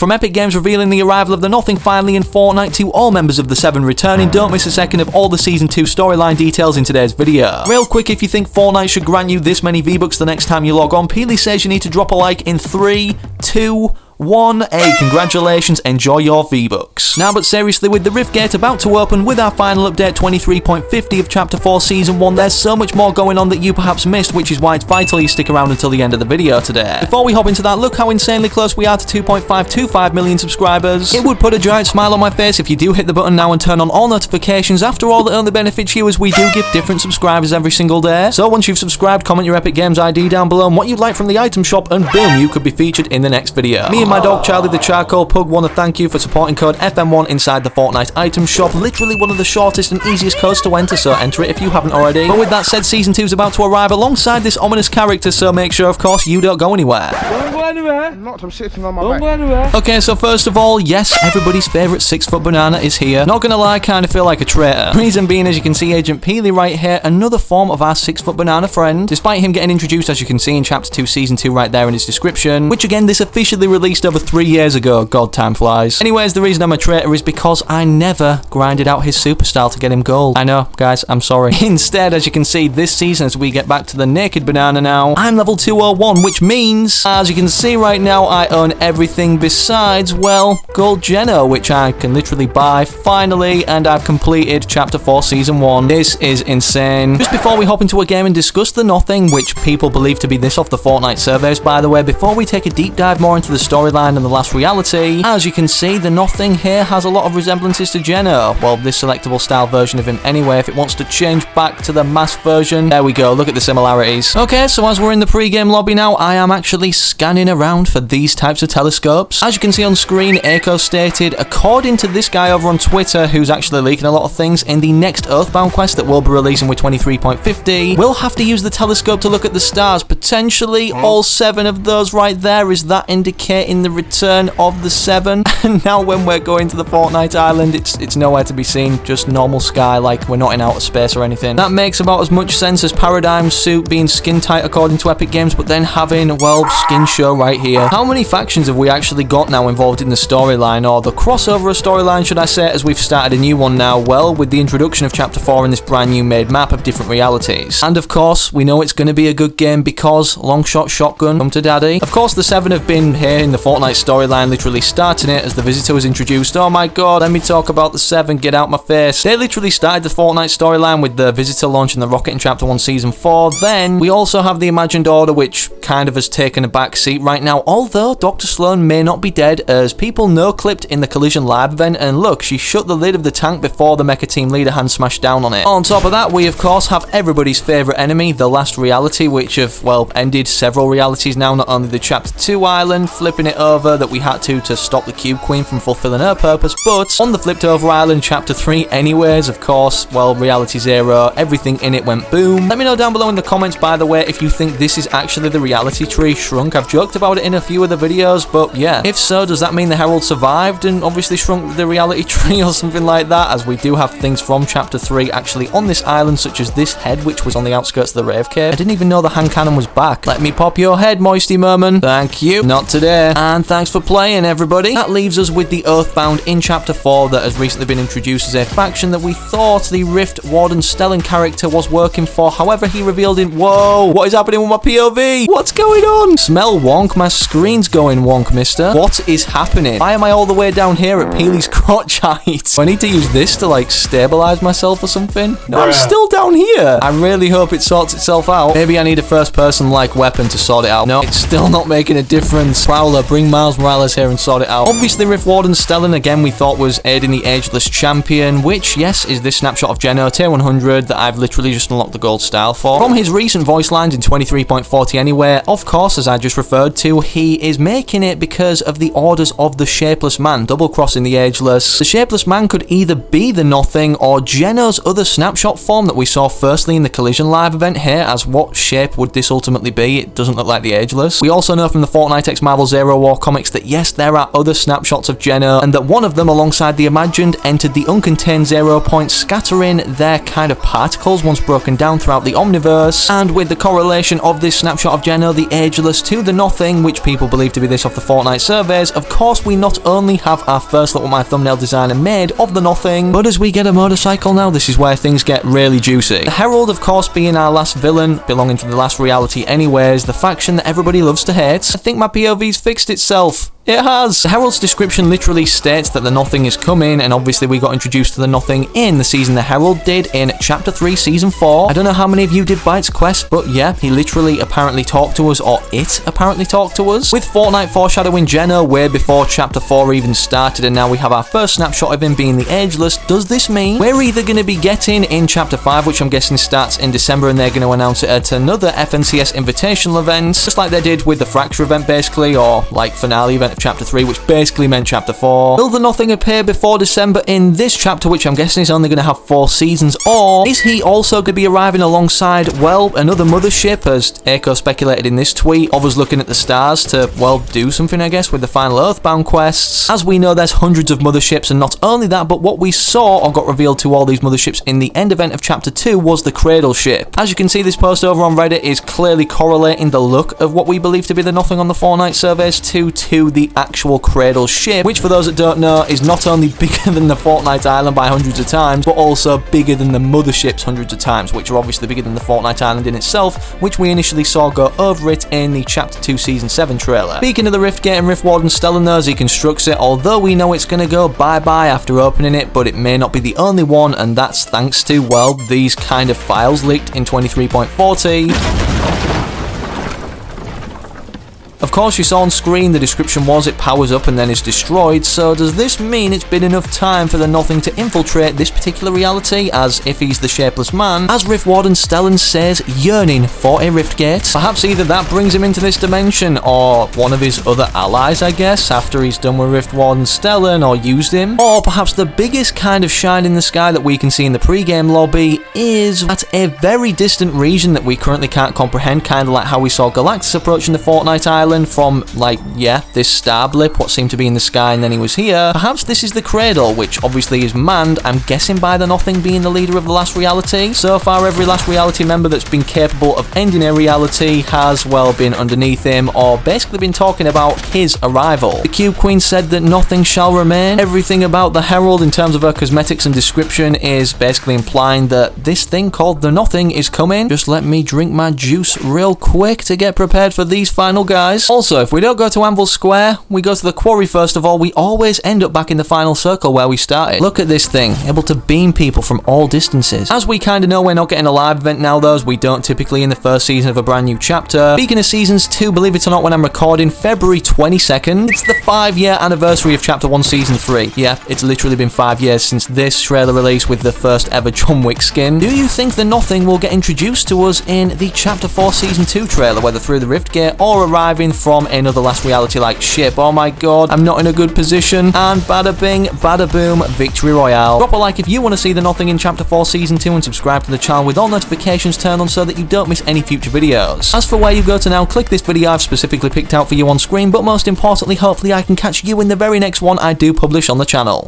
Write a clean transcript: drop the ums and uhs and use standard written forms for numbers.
From Epic Games revealing the arrival of the Notthing finally in Fortnite to all members of the Seven returning, don't miss a second of all the Season 2 storyline details in today's video. Real quick, if you think Fortnite should grant you this many V-Bucks the next time you log on, Peely says you need to drop a like in 3, 2, 1. Hey, congratulations, enjoy your V-Bucks. Now, but seriously, with the Rift Gate about to open with our final update 23.50 of Chapter 4 Season 1, there's so much more going on that you perhaps missed, which is why it's vital you stick around until the end of the video today. Before we hop into that, look how insanely close we are to 2.525 million subscribers. It would put a giant smile on my face if you do hit the button now and turn on all notifications. After all, it only benefits you as we do give different subscribers every single day. So once you've subscribed, comment your Epic Games ID down below and what you'd like from the item shop, and boom, you could be featured in the next video. Me and my dog Charlie the Charcoal Pug want to thank you for supporting code FM1 inside the Fortnite item shop. Literally one of the shortest and easiest codes to enter, so enter it if you haven't already. But with that said, Season 2 is about to arrive alongside this ominous character, so make sure, of course, you don't go anywhere. Don't go anywhere. I'm sitting on my Don't go anywhere. Okay, so first of all, yes, everybody's favourite 6-foot banana is here. Not gonna lie, kind of feel like a traitor. Reason being, as you can see, Agent Peely right here, another form of our 6-foot banana friend. Despite him getting introduced, as you can see in Chapter 2 Season 2 right there in his description, which again, this officially released over 3 years ago. God, time flies. Anyways, the reason I'm a traitor is because I never grinded out his super style to get him gold. I know, guys, I'm sorry. Instead, as you can see, this season, as we get back to the naked banana now, I'm level 201, which means, as you can see right now, I own everything besides, well, gold Geno, which I can literally buy finally, and I've completed Chapter 4 Season 1. This is insane. Just before we hop into a game and discuss the Notthing, which people believe to be this off the Fortnite surveys, by the way, before we take a deep dive more into the storyline and the last reality, as you can see, the Notthing here has a lot of resemblances to Geno. Well, this selectable style version of him anyway. If it wants to change back to the mask version, there we go, look at the similarities. Okay, so as we're in the pre-game lobby now, I am actually scanning around for these types of telescopes. As you can see on screen, Echo stated, according to this guy over on Twitter, who's actually leaking a lot of things, in the next Earthbound quest that we'll be releasing with 23.50, we'll have to use the telescope to look at the stars, potentially all 7 of those right there. Is that indicating the return of the 7? And now when we're going to the Fortnite Island, it's nowhere to be seen, just normal sky, like we're not in outer space or anything. That makes about as much sense as Paradigm's suit being skin tight according to Epic Games, but then having, well, skin show right here. How many factions have we actually got now involved in the storyline, or the crossover of storyline, should I say, as we've started a new one now? Well, with the introduction of Chapter 4 and this brand new made map of different realities. And of course, we know it's going to be a good game because long shot shotgun, come to daddy. Of course, the 7 have been here in the Fortnite storyline, literally starting it as the visitor was introduced. Oh my god, let me talk about the 7, get out my face. They literally started the Fortnite storyline with the visitor launching the rocket in Chapter 1 Season 4. Then we also have the Imagined Order, which kind of has taken a back seat right now, although Dr. Sloan may not be dead, as people no-clipped in the Collision Live event, and look, she shut the lid of the tank before the Mecha Team leader hand smashed down on it. On top of that, we of course have everybody's favourite enemy, the Last Reality, which have, well, ended several realities now, not only the Chapter 2 island, flipping it over that we had to stop the Cube Queen from fulfilling her purpose, but on the flipped over island, Chapter 3 anyways, of course, well, Reality Zero, everything in it went boom. Let me know down below in the comments, by the way, if you think this is actually the reality tree shrunk. I've joked about it in a few of the videos, but yeah, if so, does that mean the Herald survived and obviously shrunk the reality tree or something like that, as we do have things from Chapter 3 actually on this island, such as this head, which was on the outskirts of the Rave Cave. I didn't even know the hand cannon was back. Let me pop your head, Moisty Merman. Thank you. Not today. And thanks for playing, everybody. That leaves us with the Earthbound in Chapter 4 that has recently been introduced as a faction that we thought the Rift Warden Stellan character was working for. However, he revealed in... Whoa! What is happening with my POV? What's going on? Smell wonk? My screen's going wonk, mister. What is happening? Why am I all the way down here at Peely's crotch height? Do I need to use this to, like, stabilize myself or something? No, I'm still down here. I really hope it sorts itself out. Maybe I need a first-person, like, weapon to sort it out. No, it's still not making a difference. Prowler, bring Miles Morales here and sort it out. Obviously, Rift Warden Stellan, again, we thought was aiding the Ageless Champion, which, yes, is this snapshot of Geno, tier 100, that I've literally just unlocked the gold style for. From his recent voice lines in 23.40 anyway, of course, as I just referred to, he is making it because of the orders of the Shapeless Man, double-crossing the Ageless. The Shapeless Man could either be the Notthing or Geno's other snapshot form that we saw firstly in the Collision Live event here, as what shape would this ultimately be? It doesn't look like the Ageless. We also know from the Fortnite X Marvel Zero Zero War comics that yes, there are other snapshots of Geno, and that one of them alongside the imagined entered the uncontained 0 point, scattering their kind of particles once broken down throughout the Omniverse. And with the correlation of this snapshot of Geno, the Ageless, to the Notthing, which people believe to be this off the Fortnite surveys, of course we not only have our first look at my thumbnail designer made of the Notthing, but as we get a motorcycle now, this is where things get really juicy. The Herald, of course, being our last villain, belonging to the last reality anyways, the faction that everybody loves to hate. I think my POV's fixed itself. It has! The Herald's description literally states that the Notthing is coming, and obviously we got introduced to the Notthing in the season the Herald did in Chapter 3, Season 4. I don't know how many of you did Byte's quest, but yeah, he literally apparently talked to us, or it apparently talked to us. With Fortnite foreshadowing Geno way before Chapter 4 even started, and now we have our first snapshot of him being the Ageless, does this mean we're either going to be getting in Chapter 5, which I'm guessing starts in December, and they're going to announce it at another FNCS Invitational event, just like they did with the Fracture event basically, or like finale event of Chapter 3, which basically meant Chapter 4. Will the Notthing appear before December in this chapter, which I'm guessing is only going to have 4 seasons, or is he also going to be arriving alongside, well, another mothership, as Echo speculated in this tweet, of us looking at the stars to, well, do something, I guess, with the final Earthbound quests. As we know, there's hundreds of motherships, and not only that, but what we saw or got revealed to all these motherships in the end event of Chapter 2 was the Cradle ship. As you can see, this post over on Reddit is clearly correlating the look of what we believe to be the Notthing on the Fortnite surveys to the actual Cradle ship, which for those that don't know is not only bigger than the Fortnite Island by hundreds of times, but also bigger than the motherships hundreds of times, which are obviously bigger than the Fortnite Island in itself, which we initially saw go over it in the Chapter 2 Season 7 trailer. Speaking of the Riftgate and Rift Warden Stellan though, as he constructs it, although we know it's going to go bye-bye after opening it, but it may not be the only one, and that's thanks to, well, these kind of files leaked in 23.40. Of course, you saw on screen the description was it powers up and then is destroyed, so does this mean it's been enough time for the Notthing to infiltrate this particular reality, as if he's the shapeless man, as Rift Warden Stellan says, yearning for a Riftgate? Perhaps either that brings him into this dimension, or one of his other allies, I guess, after he's done with Rift Warden Stellan or used him. Or perhaps the biggest kind of shine in the sky that we can see in the pre-game lobby is at a very distant region that we currently can't comprehend, kind of like how we saw Galactus approaching the Fortnite Island from, like, yeah, this star blip, what seemed to be in the sky, and then he was here. Perhaps this is the Cradle, which obviously is manned, I'm guessing by the Notthing being the leader of the last reality. So far, every last reality member that's been capable of ending a reality has, well, been underneath him, or basically been talking about his arrival. The Cube Queen said that nothing shall remain. Everything about the Herald in terms of her cosmetics and description is basically implying that this thing called the Notthing is coming. Just let me drink my juice real quick to get prepared for these final guys. Also, if we don't go to Anvil Square, we go to the quarry first of all, we always end up back in the final circle where we started. Look at this thing, able to beam people from all distances. As we kind of know, we're not getting a live event now though, as we don't typically in the first season of a brand new chapter. Speaking of seasons 2, believe it or not, when I'm recording, February 22nd, it's the 5-year anniversary of Chapter 1 Season 3. Yeah, it's literally been 5 years since this trailer release with the first ever John Wick skin. Do you think the Notthing will get introduced to us in the Chapter 4 Season 2 trailer, whether through the Riftgate or arriving from another last reality-like ship? Oh my god, I'm not in a good position. And bada bing, bada boom, victory royale. Drop a like if you want to see the Notthing in Chapter 4 Season 2 and subscribe to the channel with all notifications turned on so that you don't miss any future videos. As for where you go to now, click this video I've specifically picked out for you on screen, but most importantly, hopefully I can catch you in the very next one I do publish on the channel.